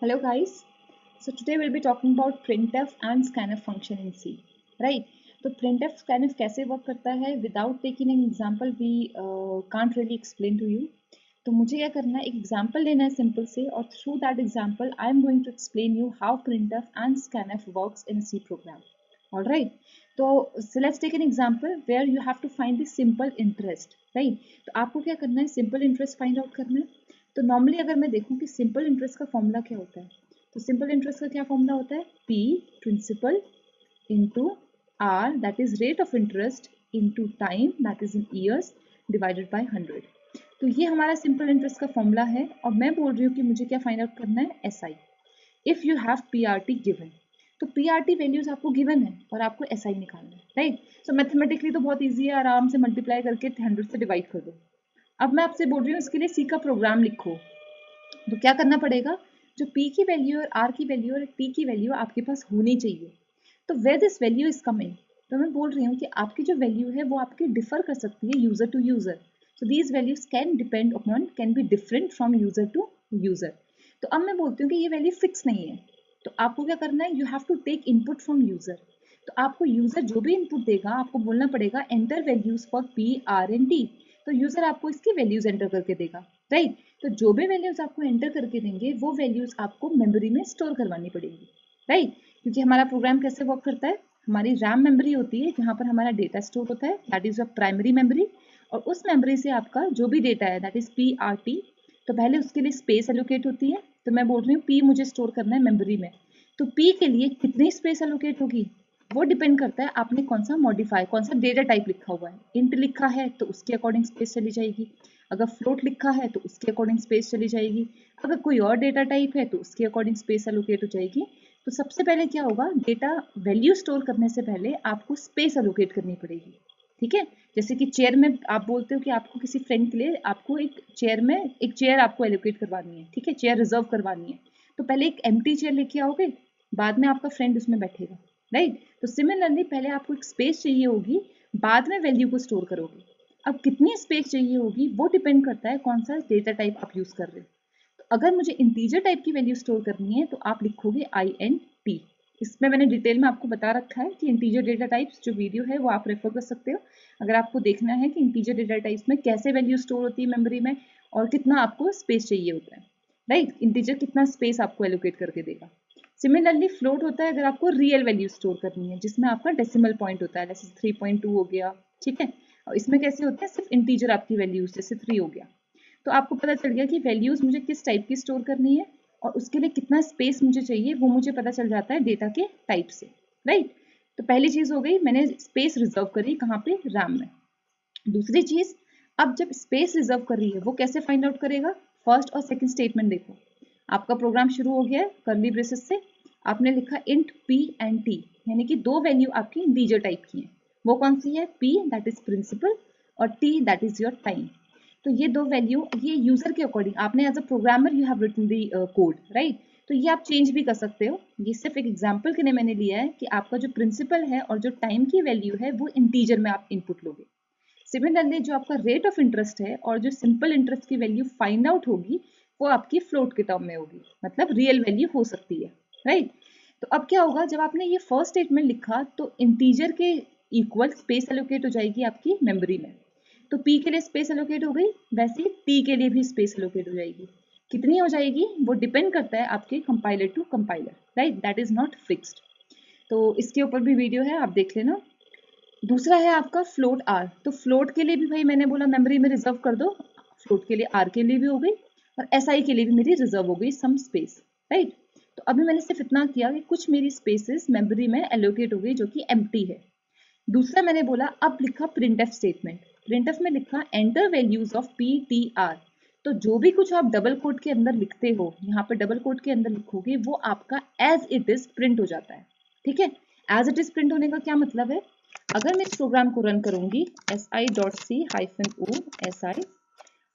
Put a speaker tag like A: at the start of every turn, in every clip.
A: Hello guys. So today we'll be talking about printf and scanf function in C. Right? तो printf scanf कैसे work करता है without taking an example we can't really explain to you. तो मुझे क्या करना है, एक एग्जाम्पल लेना है सिंपल से, और through that example I am going to explain you how printf and scanf works in a C program. All right. तो let's take an example where you have to find the simple interest. Right? तो आपको क्या करना है, simple interest find out करना है. तो normally अगर मैं देखूं कि सिंपल इंटरेस्ट का फॉर्मूला क्या होता है, तो सिंपल इंटरेस्ट का क्या फॉर्मूला होता है, P principal into R that is rate of interest into time that is in years divided by 100. तो ये हमारा सिंपल इंटरेस्ट का फॉर्मूला है, और मैं बोल रही हूँ कि मुझे क्या फाइंड आउट करना है, SI. If you have PRT given, तो PRT वैल्यूज आपको गिवन है और आपको SI निकालना है. राइट? सो मैथमेटिकली तो बहुत ईजी है, आराम से मल्टीप्लाई करके 100 से डिवाइड कर दो. अब मैं आपसे बोल रही हूँ इसके लिए C का प्रोग्राम लिखो. तो क्या करना पड़ेगा, जो P की वैल्यू और R की वैल्यू और T की वैल्यू आपके पास होनी चाहिए. तो where this value is coming, तो मैं बोल रही हूँ कि आपकी जो वैल्यू है वो आपकी डिफर कर सकती है user to user. So these values can depend upon, can be different from user to user. तो अब मैं बोलती हूँ कि ये वैल्यू फिक्स नहीं है. तो आपको क्या करना है, you have to take input from user. तो आपको यूजर जो भी इनपुट देगा आपको बोलना पड़ेगा enter values for P R and T. तो यूजर आपको इसकी वैल्यूज एंटर करके देगा. राइट? तो जो भी वैल्यूज आपको एंटर करके देंगे वो वैल्यूज आपको मेमोरी में स्टोर करवानी पड़ेगी. राइट? क्योंकि हमारा प्रोग्राम कैसे वर्क करता है, हमारी रैम मेमोरी होती है जहाँ पर हमारा डेटा स्टोर होता है, that is a primary memory. और उस मेमोरी से आपका जो भी डेटा है दैट इज PRT, तो पहले उसके लिए स्पेस एलोकेट होती है. तो मैं बोल रही हूँ P मुझे स्टोर करना है मेमोरी में. तो P के लिए कितनी स्पेस एलोकेट होगी वो डिपेंड करता है आपने कौन सा मॉडिफाई, कौन सा डेटा टाइप लिखा हुआ है. इंट लिखा है तो उसके अकॉर्डिंग स्पेस चली जाएगी. अगर फ्लोट लिखा है तो उसके अकॉर्डिंग स्पेस चली जाएगी. अगर कोई और डेटा टाइप है तो उसके अकॉर्डिंग स्पेस एलोकेट हो जाएगी. तो सबसे पहले क्या होगा, डेटा वैल्यू स्टोर करने से पहले आपको स्पेस एलोकेट करनी पड़ेगी. ठीक है? जैसे कि चेयर में आप बोलते हो कि आपको किसी फ्रेंड के लिए आपको एक चेयर में एक चेयर आपको एलोकेट करवानी है. ठीक है? चेयर रिजर्व करवानी है. तो पहले एक एम्प्टी चेयर लेके आओगे, बाद में आपका फ्रेंड उसमें बैठेगा. राइट? तो सिमिलरली पहले आपको एक स्पेस चाहिए होगी, बाद में वैल्यू को स्टोर करोगे. अब कितनी स्पेस चाहिए होगी वो डिपेंड करता है कौन सा डेटा टाइप आप यूज कर रहे हो. तो अगर मुझे इंटीजर टाइप की वैल्यू स्टोर करनी है तो आप लिखोगे INT. इसमें मैंने डिटेल में आपको बता रखा है कि इंटीजर डेटा टाइप्स, जो वीडियो है वो आप रेफर कर सकते हो अगर आपको देखना है कि इंटीजर डेटा टाइप्स में कैसे वैल्यू स्टोर होती है मेमोरी में और कितना आपको स्पेस चाहिए होता है. राइट? इंटीजर कितना स्पेस आपको एलोकेट करके देगा. सिमिलरली फ्लोट होता है अगर आपको रियल वैल्यू स्टोर करनी है जिसमें आपका डेसिमल पॉइंट होता है, जैसे 3.2 हो गया. ठीक है? और इसमें कैसे होता है, सिर्फ इंटीजर आपकी वैल्यूज, जैसे 3 हो गया. तो आपको पता चल गया कि वैल्यूज मुझे किस टाइप की स्टोर करनी है और उसके लिए कितना स्पेस मुझे चाहिए वो मुझे पता चल जाता है डेटा के टाइप से. राइट? तो पहली चीज हो गई, मैंने स्पेस रिजर्व करी कहाँ पे, रैम में. दूसरी चीज, अब जब स्पेस रिजर्व कर रही है वो कैसे फाइंड आउट करेगा, फर्स्ट और सेकंड स्टेटमेंट देखो. आपका प्रोग्राम शुरू हो गया है कर्ली ब्रेसेस से. आपने लिखा इंट P एंड T, यानी कि दो वैल्यू आपकी इंटीजर टाइप की है. वो कौन सी है, P दैट इज प्रिंसिपल और T that is your time. तो ये दो वैल्यू, ये यूजर के अकॉर्डिंग आपने as a programmer you have written the code. Right? तो ये आप चेंज भी कर सकते हो. ये सिर्फ एक एग्जांपल के लिए मैंने लिया है कि आपका जो प्रिंसिपल है और जो टाइम की वैल्यू है वो इंटीजर में आप इनपुट लोगे. सिमिलरली जो आपका रेट ऑफ इंटरेस्ट है और जो सिंपल इंटरेस्ट की वैल्यू फाइंड आउट होगी वो आपकी फ्लोट के टर्म में होगी, मतलब रियल वैल्यू हो सकती है. राइट? तो अब क्या होगा, जब आपने ये फर्स्ट स्टेटमेंट लिखा तो इंटीजर के इक्वल स्पेस एलोकेट हो जाएगी आपकी मेमोरी में. तो P के लिए स्पेस एलोकेट हो गई, वैसे ही T के लिए भी स्पेस एलोकेट हो जाएगी. कितनी हो जाएगी वो डिपेंड करता है आपके compiler to compiler. Right? That is not fixed. तो इसके ऊपर भी वीडियो है, आप देख लेना. दूसरा है आपका फ्लोट R. तो फ्लोट के लिए भी भाई मैंने बोला मेमोरी में रिजर्व कर दो. फ्लोट के लिए R के लिए भी हो गई और SI के लिए भी मेरी रिजर्व हो गई सम स्पेस. राइट? तो अभी मैंने सिर्फ इतना किया कि कुछ मेरी स्पेसेस मेमोरी में एलोकेट हो गई जो कि एम्प्टी है. दूसरा मैंने बोला, अब लिखा प्रिंटफ स्टेटमेंट. प्रिंटफ में लिखा एंटर वैल्यूज ऑफ PTR. तो जो भी कुछ आप डबल कोट के अंदर लिखते हो, यहाँ पे डबल कोट के अंदर लिखोगे वो आपका एज इट इज प्रिंट हो जाता है. ठीक है? एज इट इज प्रिंट होने का क्या मतलब है, अगर मैं इस प्रोग्राम को रन करूंगी si.c-o si,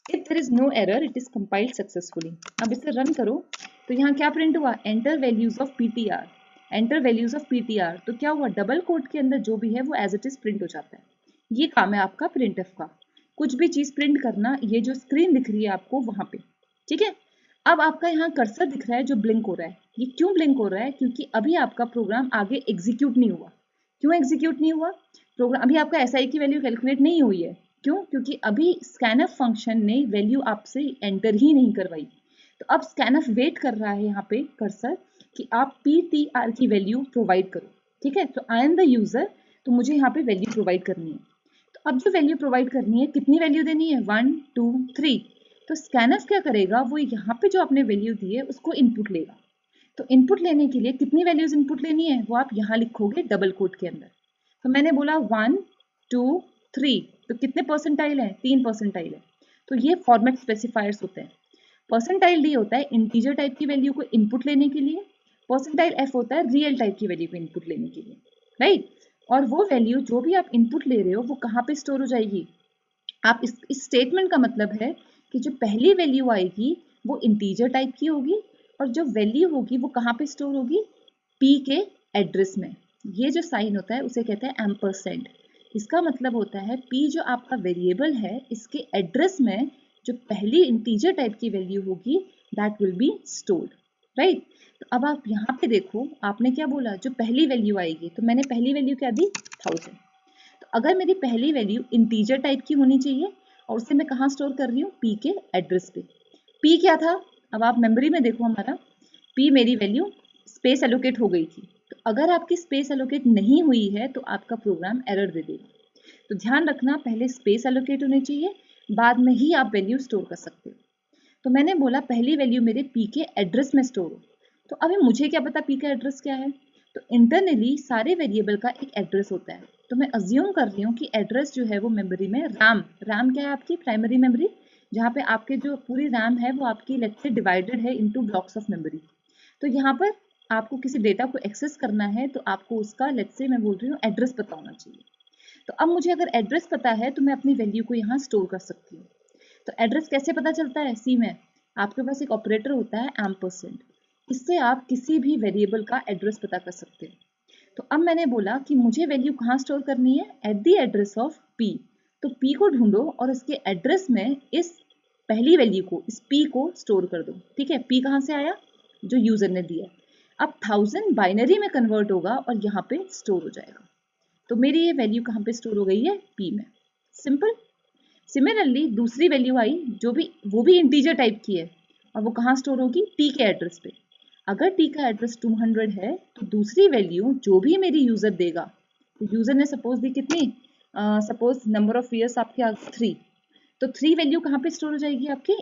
A: if there is no error it is compiled successfully. अब इसे रन करो तो यहाँ क्या प्रिंट हुआ, enter values of PTR. Enter values of PTR. तो क्या हुआ, डबल कोट के अंदर जो भी है वो एज इट इज प्रिंट हो जाता है. ये काम है आपका प्रिंटफ का, कुछ भी चीज प्रिंट करना. ये जो स्क्रीन दिख रही है आपको वहां पे. ठीक है? अब आपका यहाँ कर्सर दिख रहा है जो ब्लिंक हो रहा है। ये क्यों ब्लिंक हो रहा है? क्योंकि अभी आपका प्रोग्राम आगे एग्जीक्यूट नहीं हुआ। क्यों एग्जीक्यूट नहीं हुआ? प्रोग्राम अभी आपका एसआई की वैल्यू कैलकुलेट नहीं हुई है। क्यों? क्योंकि अभी स्कैनफ फंक्शन ने वैल्यू आपसे एंटर ही नहीं करवाई। तो अब स्कैनफ वेट कर रहा है यहाँ पे कर्सर कि आप PTR की वैल्यू प्रोवाइड करो। ठीक है, तो आई एम द यूजर, तो मुझे यहाँ पे वैल्यू प्रोवाइड करनी है। तो अब जो वैल्यू प्रोवाइड करनी है, कितनी वैल्यू देनी है? 1 2 3। तो स्कैनफ क्या करेगा, वो यहाँ पे जो आपने वैल्यू दी है उसको इनपुट लेगा। तो इनपुट लेने के लिए कितनी वैल्यूज इनपुट लेनी है वो आप यहाँ लिखोगे डबल कोट के अंदर। तो मैंने बोला 1 2 3, तो कितने परसेंटाइल है? 3 परसेंटाइल है। तो ये फॉर्मेट स्पेसिफायर्स होते हैं। परसेंटाइल डी होता है इंटीजर टाइप की वैल्यू को इनपुट लेने के लिए। परसेंटाइल एफ होता है रियल टाइप की वैल्यू को इनपुट लेने के लिए, राइट। और वो वैल्यू जो भी आप इनपुट ले रहे हो वो कहाँ पे स्टोर हो जाएगी? आप इस स्टेटमेंट का मतलब है कि जो पहली वैल्यू आएगी वो इंटीजर टाइप की होगी और जो वैल्यू होगी वो कहाँ पे स्टोर होगी? पी के एड्रेस में। ये जो साइन होता है उसे कहते हैं एम्परसेंड। इसका मतलब होता है पी जो आपका वेरिएबल है इसके एड्रेस में जो पहली इंटीजर टाइप की वैल्यू होगी that will be stored, right. तो अब आप यहाँ पे देखो, आपने क्या बोला? जो पहली वैल्यू आएगी, तो मैंने पहली वैल्यू क्या दी? 1000। तो अगर मेरी पहली वैल्यू इंटीजर टाइप की होनी चाहिए और उसे मैं कहाँ स्टोर कर रही हूँ? पी के एड्रेस पे। पी क्या था? अब आप मेमोरी में देखो, हमारा पी मेरी वैल्यू स्पेस एलोकेट हो गई थी। तो अगर आपकी स्पेस एलोकेट नहीं हुई है तो आपका प्रोग्राम एरर दे देगा। तो ध्यान रखना, पहले स्पेस एलोकेट होनी चाहिए, बाद में ही आप वैल्यू स्टोर कर सकते हो। तो मैंने बोला पहली वैल्यू मेरे पी के एड्रेस में स्टोर हो। तो अभी मुझे क्या पता पी का एड्रेस क्या है? तो इंटरनली सारे वेरिएबल का एक एड्रेस होता है। तो मैं अज्यूम कर रही हूँ कि एड्रेस जो है वो मेमोरी में रैम क्या है? आपकी प्राइमरी मेमोरी, जहाँ पे आपके जो पूरी रैम है वो आपकी लेट्स से डिवाइडेड है इनटू ब्लॉक्स ऑफ मेमोरी। तो यहाँ पर आपको किसी डेटा को एक्सेस करना है तो आपको उसका लेट्स से मैं बोल रही हूँ एड्रेस पता होना चाहिए। तो अब मुझे अगर एड्रेस पता है तो मैं अपनी वैल्यू को यहाँ स्टोर कर सकती हूँ। तो एड्रेस कैसे पता चलता है? सी में आपके पास एक ऑपरेटर होता है एम्परसेंड। इससे आप किसी भी वेरिएबल का एड्रेस पता कर सकते हो। तो अब मैंने बोला कि मुझे वैल्यू कहाँ स्टोर करनी है? At the address of P. तो पी को ढूंढो और इसके एड्रेस में इस पहली वैल्यू को, इस पी को स्टोर कर दो। ठीक है, पी कहाँ से आया? जो यूजर ने दिया। अब 1000 बाइनरी में कन्वर्ट होगा और यहाँ पे स्टोर हो जाएगा। तो मेरी ये वैल्यू कहाँ पे स्टोर हो गई है? पी में। सिंपल। सिमिलरली दूसरी वैल्यू आई जो भी, वो भी इंटीजर टाइप की है और वो कहाँ स्टोर होगी? टी के एड्रेस पे। अगर टी का एड्रेस 200 है तो दूसरी वैल्यू जो भी मेरी यूजर देगा, तो यूजर ने सपोज दी कितनी? सपोज नंबर ऑफ ईयर्स आपके 3। तो 3 वैल्यू कहाँ पे स्टोर हो जाएगी आपकी?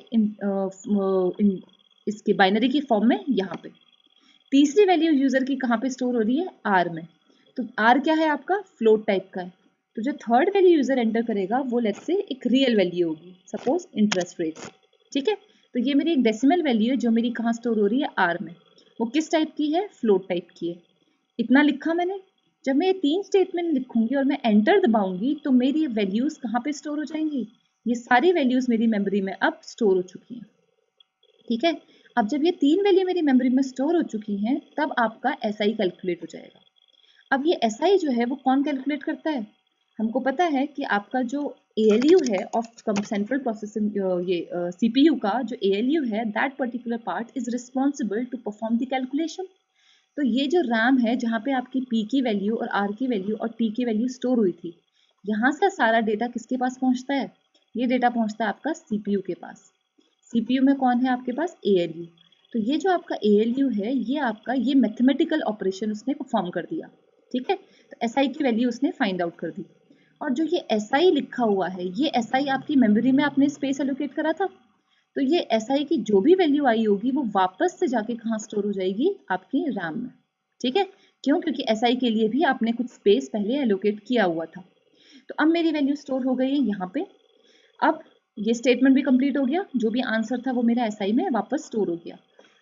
A: इसके बाइनरी की फॉर्म में यहाँ पे। तीसरी वैल्यू यूजर की कहाँ पे स्टोर हो रही है? आर में। तो आर क्या है आपका? फ्लोट टाइप का है। तो जो थर्ड वैल्यू यूजर एंटर करेगा वो लेट्स से एक रियल वैल्यू होगी, सपोज इंटरेस्ट रेट। ठीक है, तो ये मेरी एक डेसिमल वैल्यू है जो मेरी कहाँ स्टोर हो रही है? आर में। वो किस टाइप की है? फ्लोट टाइप की है। इतना लिखा मैंने। जब मैं ये 3 स्टेटमेंट लिखूंगी और मैं एंटर दबाऊंगी तो मेरी वैल्यूज कहाँ पे स्टोर हो जाएंगी? ये सारी वैल्यूज मेरी मेमोरी में अब स्टोर हो चुकी हैं। ठीक है, अब जब ये 3 वैल्यू मेरी मेमोरी में स्टोर हो चुकी हैं तब आपका एसआई कैलकुलेट हो जाएगा। अब ये एसआई जो है वो कौन कैलकुलेट करता है? हमको पता है कि आपका जो ALU है ऑफ सेंट्रल प्रोसेसिंग, ये CPU का जो ALU है, that particular part is responsible to perform the calculation. तो ये जो रैम है जहाँ पे आपकी P की वैल्यू और R की वैल्यू और T की वैल्यू स्टोर हुई थी, यहाँ से सारा डेटा किसके पास पहुँचता है? ये डेटा पहुँचता है आपका CPU के पास। CPU में कौन है आपके पास? ALU। तो ये जो आपका ALU है ये आपका ये मैथमेटिकल ऑपरेशन उसने परफॉर्म कर दिया। ठीक है, तो SI की वैल्यू उसने फाइंड आउट कर दी। और जो ये SI लिखा हुआ है, ये SI आपकी मेमोरी में आपने स्पेस एलोकेट करा था। तो ये SI की जो भी वैल्यू आई होगी वो वापस से जाके कहाँ स्टोर हो जाएगी? आपकी रैम में। ठीक है, क्यों? क्योंकि SI के लिए भी आपने कुछ स्पेस पहले एलोकेट किया हुआ था। तो अब मेरी वैल्यू स्टोर हो गई है यहाँ पे। अब ये स्टेटमेंट भी कंप्लीट हो गया, जो भी आंसर था वो मेरा SI में वापस स्टोर हो गया।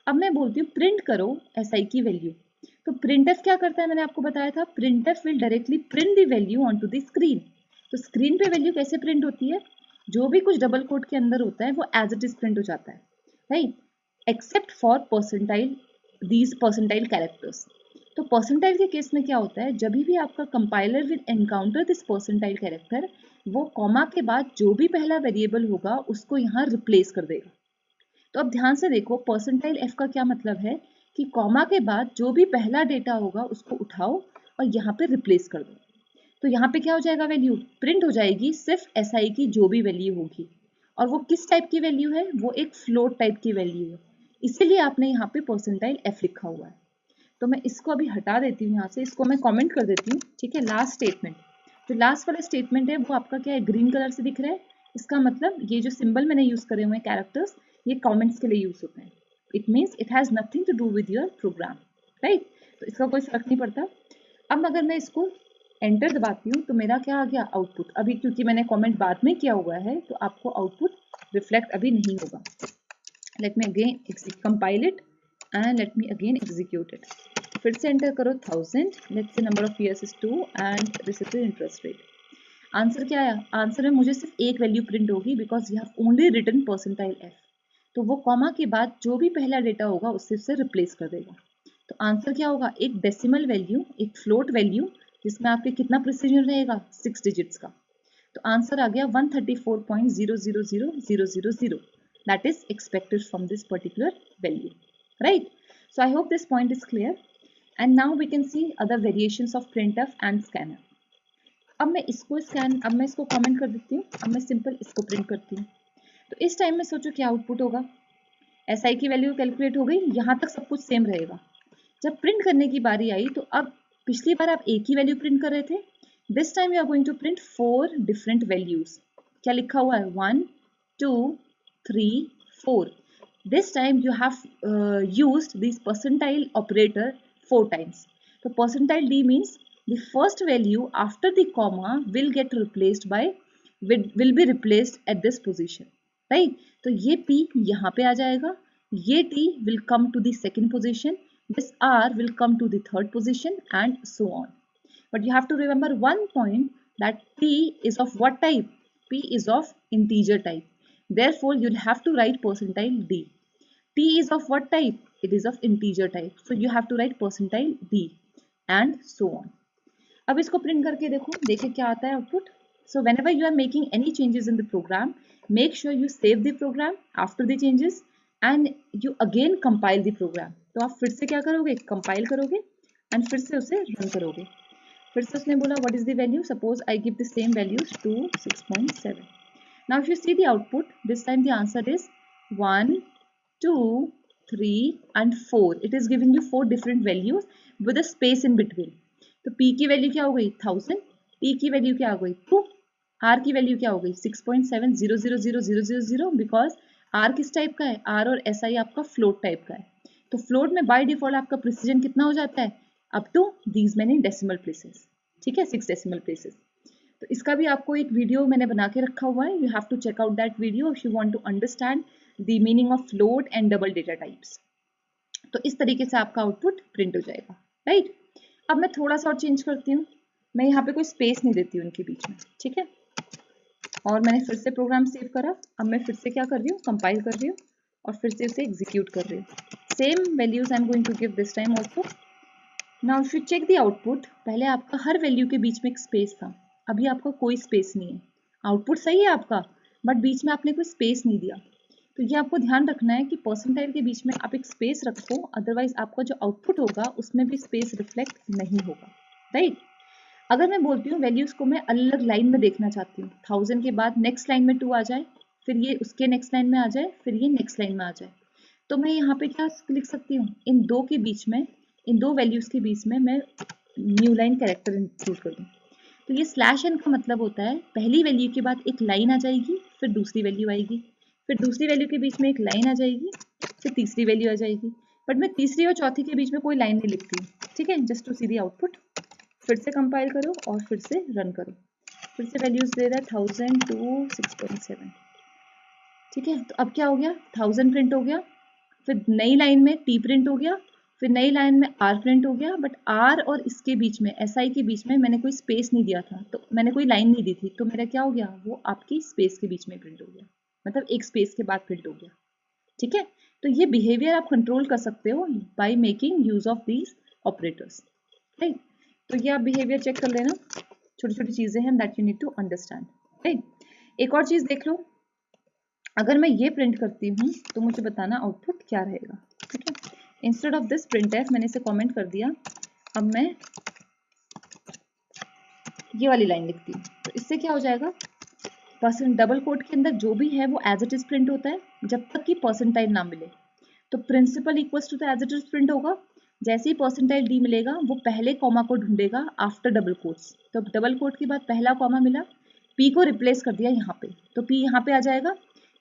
A: अब मैं बोलती हूँ प्रिंट करो SI की वैल्यू। तो printf क्या करता है? मैंने आपको बताया था, printf will directly print the value onto the screen। तो स्क्रीन पे वैल्यू कैसे प्रिंट होती है? जो भी कुछ डबल कोट के अंदर होता है वो एज इट इज प्रिंट हो जाता है, right, except for percentile, these percentile characters. तो परसेंटाइल के केस में क्या होता है? जब भी आपका compiler will encounter this percentile character, वो कॉमा के बाद जो भी पहला वेरिएबल होगा उसको यहाँ रिप्लेस कर देगा। तो अब ध्यान से देखो, परसेंटाइल एफ का क्या मतलब है कि कॉमा के बाद जो भी पहला डेटा होगा उसको उठाओ और यहाँ पे रिप्लेस कर दो। तो यहाँ पे क्या हो जाएगा, वैल्यू प्रिंट हो जाएगी सिर्फ एसआई की जो भी वैल्यू होगी, और वो किस टाइप की वैल्यू है, वो एक फ्लोट टाइप की वैल्यू है, इसीलिए आपने यहाँ पे परसेंटाइल एफ लिखा हुआ है। तो मैं इसको अभी हटा देती हूँ यहाँ से, इसको मैं कमेंट कर देती हूँ, ठीक है। लास्ट स्टेटमेंट, जो लास्ट वाला स्टेटमेंट है वो आपका क्या है, ग्रीन कलर से दिख रहा है। इसका मतलब ये जो सिंबल मैंने यूज करे हुए हैं कैरेक्टर्स, ये कमेंट्स के लिए यूज होते हैं। It means it has nothing to do with your program, right. तो इसका कोई फर्क नहीं पड़ता। अब अगर मैं इसको एंटर दबाती हूँ तो मेरा क्या आ गया, आउटपुट। अभी क्योंकि मैंने कमेंट बाद में किया हुआ है तो आपको आउटपुट रिफ्लेक्ट अभी नहीं होगा। Let me again compile it and let me again execute it. फिर से एंटर करो 1000, let's say number of years is 2 and receipt interest rate. Answer क्या आया, आंसर में मुझे सिर्फ एक वैल्यू प्रिंट होगी because you have only written percentile f. तो वो कॉमा के बाद जो भी पहला डेटा होगा उससे उसे रिप्लेस कर देगा। तो आंसर क्या होगा, एक डेसिमल वैल्यू, एक फ्लोट वैल्यू जिसमें आपके कितना प्रिसीजन रहेगा, 6 डिजिट्स का। तो आंसर आ गया 134.000000, that is expected from this particular value, right? So I hope this point is clear, and now we can see other variations of printf and scanf. अब मैं इसको कमेंट कर देती हूँ। अब मैं सिंपल इसको प्रिंट करती हूँ। तो इस टाइम में सोचो क्या आउटपुट होगा, एसआई की वैल्यू कैलकुलेट हो गई, यहाँ तक सब कुछ सेम रहेगा। जब प्रिंट करने की बारी आई तो अब पिछली बार आप एक ही वैल्यू प्रिंट कर रहे थे, this time you are going to print 4 different values. क्या लिखा हुआ है, 1 2 3 4। This time you have used this percentile operator 4 times. तो percentile d means the first value after the comma will get replaced by will be replaced at this position, right? तो ये p यहाँ पे आ जाएगा, ये t will come to the second position, this r will come to the third position and so on. But you have to remember one point, that p is of what type, p is of integer type, therefore you'll have to write percentile d. t is of what type, it is of integer type, so you have to write percentile d and so on. अब इसको print करके देखिए क्या आता है output. So whenever you are making any changes in the program, make sure you save the program after the changes and you again compile the program. तो आप फिर से क्या करोगे, कंपाइल करोगे एंड फिर से उसे रन करोगे। फिर से उसने बोला what is the value, suppose I give the same values to 6.7। Now if you see the output, this time the answer is 1 2 3 and 4. It is giving you 4 different values with a space in between. तो P की value क्या हो गई 1000, T की value क्या हो गई 2, R की वैल्यू क्या हो गई 6.7000000, बिकॉज R किस टाइप का है, R और SI आपका फ्लोट टाइप का है। तो फ्लोट में बाय डिफॉल्ट आपका प्रिसीजन कितना हो जाता है, up to these many decimal places, ठीक है, 6 डेसिमल प्लेसेस। तो इसका भी आपको एक वीडियो मैंने बना के रखा हुआ है, you have to check out that video if you want to understand the meaning of float and double data types. तो इस तरीके से आपका आउटपुट प्रिंट हो जाएगा, राइट। अब मैं थोड़ा सा और चेंज करती हूँ, मैं यहाँ पे कोई स्पेस नहीं देती हूँ उनके बीच में, ठीक है। और मैंने फिर से प्रोग्राम सेव करा। अब मैं फिर से क्या कर रही हूँ, कंपाइल कर रही हूँ और फिर से उसे एग्जीक्यूट कर रही हूँ। Same values I am going to give this time also. Now if you check the output, पहले आपका हर वैल्यू के बीच में एक स्पेस था, अभी आपका कोई स्पेस नहीं है। आउटपुट सही है आपका, बट बीच में आपने कोई स्पेस नहीं दिया। तो ये आपको ध्यान रखना है कि परसेंटाइल के बीच में आप एक स्पेस रखो, अदरवाइज आपका जो आउटपुट होगा उसमें भी स्पेस रिफ्लेक्ट नहीं होगा, राइट। अगर मैं बोलती हूँ वैल्यूज को मैं अलग लाइन में देखना चाहती हूँ, 1000 के बाद नेक्स्ट लाइन में 2 आ जाए, फिर ये उसके नेक्स्ट लाइन में आ जाए, फिर ये नेक्स्ट लाइन में आ जाए, तो मैं यहाँ पे क्या लिख सकती हूँ, इन दो के बीच में, इन दो वैल्यूज के बीच में मैं न्यू लाइन कैरेक्टर इंक्लूड कर दूँ। तो ये स्लैश एन का मतलब होता है पहली वैल्यू के बाद एक लाइन आ जाएगी, फिर दूसरी वैल्यू आएगी, फिर दूसरी वैल्यू के बीच में एक लाइन आ जाएगी, फिर तीसरी वैल्यू आ जाएगी। बट मैं तीसरी और चौथी के बीच में कोई लाइन नहीं लिखती, ठीक है, just to see the output. फिर से कंपाइल करो और फिर से रन करो। फिर से वैल्यूज दे रहा है 1000 to 6.7, ठीक है। तो अब क्या हो गया, 1000 प्रिंट हो गया, फिर नई लाइन में टी प्रिंट हो गया, फिर नई लाइन में आर प्रिंट हो गया, बट आर और इसके बीच में, एसआई के बीच में मैंने कोई स्पेस नहीं दिया था, तो मैंने कोई लाइन नहीं दी थी, तो मेरा क्या हो गया, वो आपकी स्पेस के बीच में प्रिंट हो गया, मतलब एक स्पेस के बाद प्रिंट हो गया, ठीक है। तो ये बिहेवियर आप कंट्रोल कर सकते हो by making use of these operators, right. तो ये आप बिहेवियर चेक कर लेना, छोटी छोटी चीजें हैं that you need to understand, right. एक और चीज देख लो, अगर मैं ये प्रिंट करती हूँ तो मुझे बताना आउटपुट क्या रहेगा, ठीक है। इंस्टेड ऑफ दिस printf मैंने इसे कमेंट कर दिया। अब मैं ये वाली लाइन लिखती हूँ, तो इससे क्या हो जाएगा, परसेंट डबल कोट के अंदर जो भी है वो एज इट इज प्रिंट होता है जब तक कि परसेंटाइल ना मिले। तो प्रिंसिपल इक्वल्स टू तो एज इट इज प्रिंट होगा। जैसे ही परसेंटाइल डी मिलेगा वो पहले कॉमा को ढूंढेगा आफ्टर डबल कोट्स। तो डबल कोट के बाद पहला कॉमा मिला, पी को रिप्लेस कर दिया यहाँ पे, तो पी यहाँ पे आ जाएगा,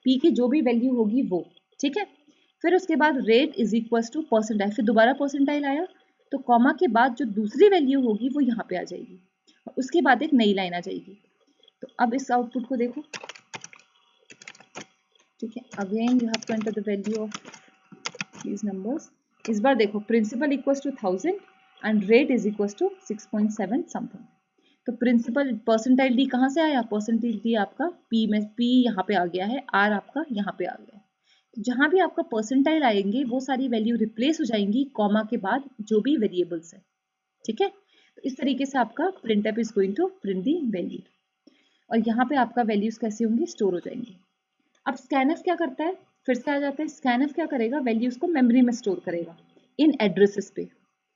A: पी की जो भी वैल्यू होगी वो, ठीक है। फिर उसके बाद rate is equals to percentile, फिर दोबारा परसेंटाइल आया, तो कॉमा के बाद जो दूसरी वैल्यू होगी वो यहाँ पे आ जाएगी और उसके बाद एक नई लाइन आ जाएगी। तो अब इस आउटपुट को देखो, ठीक है। Again you have to enter the value of these numbers। इस बार देखो principal equals to 1000 and rate is equals to 6.7 something. तो प्रिंसिपल परसेंटाइल डी कहाँ से आया, परसेंटाइल डी आपका पी में, पी यहाँ पे आ गया है, आर आपका यहाँ पे आ गया है। तो जहाँ भी आपका परसेंटाइल आएंगे वो सारी वैल्यू रिप्लेस हो जाएंगी कॉमा के बाद जो भी वेरिएबल्स है, ठीक है। तो इस तरीके से आपका printf is going to print the value और यहाँ पे आपका वैल्यूज कैसे होंगी, स्टोर हो जाएंगी। अब स्कैनफ क्या करता है, फिर से आ जाता है, स्कैनफ क्या करेगा, वैल्यूज को मेमोरी में स्टोर करेगा इन एड्रेसेस पे,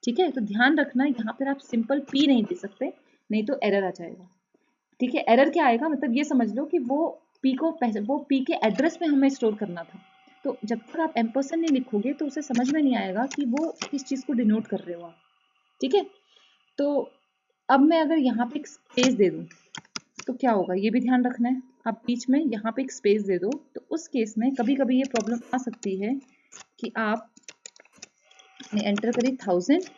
A: ठीक है। तो ध्यान रखना यहाँ पर आप सिंपल पी नहीं दे सकते, नहीं तो एरर आ जाएगा, ठीक है। एरर क्या आएगा, मतलब ये समझ लो कि वो पी को वो पी के एड्रेस पे हमें स्टोर करना था। तो जब तक आप एम्परसेंड नहीं लिखोगे तो उसे समझ में नहीं आएगा कि वो किस चीज को डिनोट कर रहे हो आप, ठीक है। तो अब मैं अगर यहाँ पे एक स्पेस दे दूं तो क्या होगा, ये भी ध्यान रखना है। आप बीच में यहाँ पे एक स्पेस दे दो तो उस केस में कभी कभी ये प्रॉब्लम आ सकती है कि आपने एंटर करी 1000,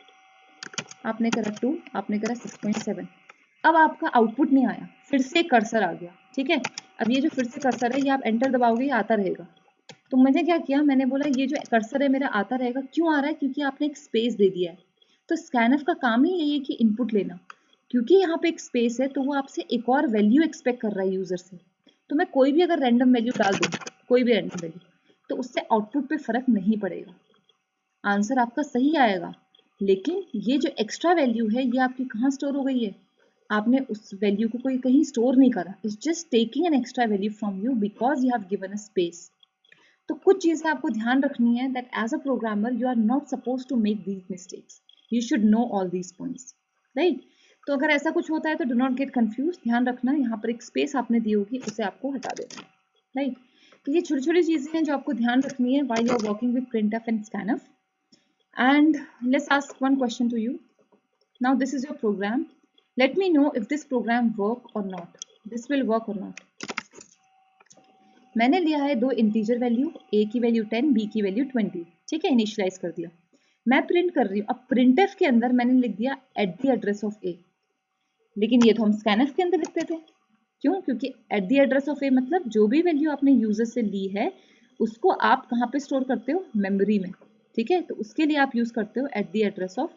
A: आपने करा 2, आपने करा 6.7, अब आपका आउटपुट नहीं आया, फिर से कर्सर आ गया, ठीक है। अब ये जो फिर से कर्सर है ये आप एंटर दबाओगे ये आता रहेगा। तो मैंने क्या किया, मैंने बोला ये जो कर्सर है मेरा आता रहेगा, क्यों आ रहा है, क्योंकि आपने एक स्पेस दे दिया है। तो स्कैनफ का काम ही यही है कि इनपुट लेना, क्योंकि यहाँ पे एक स्पेस है तो वो आपसे एक और वैल्यू एक्सपेक्ट कर रहा है यूजर से। तो मैं कोई भी अगर रैंडम वैल्यू डाल दूँ, कोई भी रैंडम वैल्यू, तो उससे आउटपुट पे फर्क नहीं पड़ेगा, आंसर आपका सही आएगा। लेकिन ये जो एक्स्ट्रा वैल्यू है ये आपकी कहाँ स्टोर हो गई है, आपने उस वैल्यू को कोई कहीं स्टोर नहीं करा, it's just taking an extra value from you because you have given a space. तो कुछ चीजें आपको ध्यान रखनी है that as a programmer you are not suppose to make these mistakes, you should know all these points, right. तो अगर ऐसा कुछ होता है तो डू नॉट गेट कंफ्यूज, ध्यान रखना यहाँ पर एक स्पेस आपने दी होगी उसे आपको हटा देना है, राइट। तो ये छोटी छोटी चीजें हैं जो आपको ध्यान रखनी है while you are working with printf and scanf। And let's ask one question to you. Now this is your program. Let me know if this program work or not. This will work or not. मैंने लिया है दो integer value, a की value 10, b की value 20, ठीक है, initialise कर दिया। मैं प्रिंट कर रही हूँ, अब printf के अंदर मैंने लिख दिया at the address of a, लेकिन ये तो हम scanf के अंदर लिखते थे, क्यों, क्योंकि at the address of a मतलब जो भी वैल्यू आपने यूजर से ली है उसको आप कहाँ पे स्टोर करते हो, मेमोरी में, ठीक है। तो उसके लिए आप यूज करते हो at the address of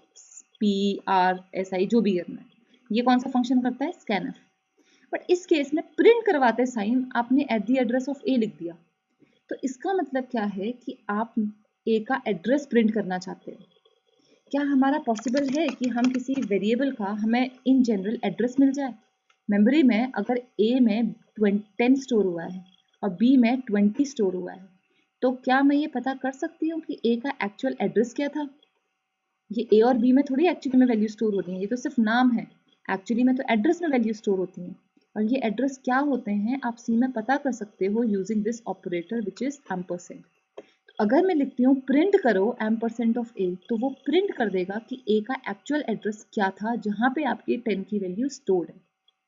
A: PRSI, जो भी करना है। ये कौन सा फंक्शन करता है, स्कैनफ। बट इस केस में प्रिंट करवाते साइन आपने एट द एड्रेस ऑफ ए लिख दिया, तो इसका मतलब क्या है कि आप ए का एड्रेस प्रिंट करना चाहते हो। क्या हमारा पॉसिबल है कि हम किसी वेरिएबल का हमें इन जनरल एड्रेस मिल जाए मेमोरी में, अगर ए में 10 स्टोर हुआ है और बी में 20 स्टोर हुआ है, तो क्या मैं ये पता कर सकती हूँ कि ए का एक्चुअल एड्रेस क्या था। ये ए और बी में थोड़ी एक्चुअली में वैल्यू स्टोर होती है, ये तो सिर्फ नाम है, एक्चुअली में तो एड्रेस में वैल्यू स्टोर होती है। और ये एड्रेस क्या होते हैं आप सी में पता कर सकते हो using this operator which is ampersand. अगर मैं लिखती हूँ प्रिंट करो एम्परसेंट ऑफ ए, तो वो प्रिंट कर देगा कि ए का एक्चुअल एड्रेस क्या था जहाँ पे आपकी 10 की वैल्यू स्टोर्ड है,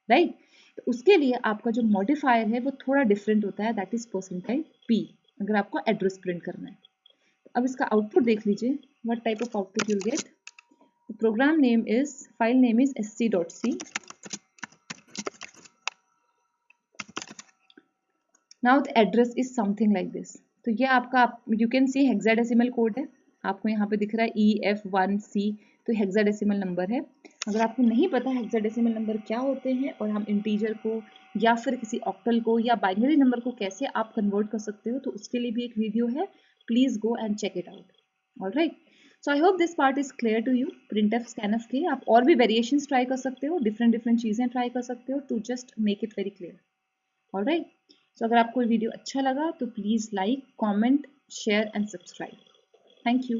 A: राइट। तो उसके लिए आपका जो मॉडिफायर है वो थोड़ा डिफरेंट होता है, दैट इज परसेंटाइल पी, अगर आपको एड्रेस प्रिंट करना है। अब इसका आउटपुट देख लीजिए, what type of output you'll get. The program name is, file name is sc.c. Now the address is something like this. तो ये आपका, you can see hexadecimal code है, आपको यहाँ पे दिख रहा है EF1C, तो हेक्साडेसिमल नंबर है। अगर आपको नहीं पता हेक्साडेसिमल नंबर क्या होते हैं और हम इंटीजर को या फिर किसी ऑक्टल को या बाइनरी नंबर को कैसे आप कन्वर्ट कर सकते हो, तो उसके लिए भी एक वीडियो है, please go and check it out. Alright, so I hope this part is clear to you. printf scanf के आप और भी वेरिएशंस ट्राई कर सकते हो, डिफरेंट चीजें ट्राई कर सकते हो to just make it very clear. Alright, so अगर आपको वीडियो अच्छा लगा तो please like, comment, share and subscribe. Thank you.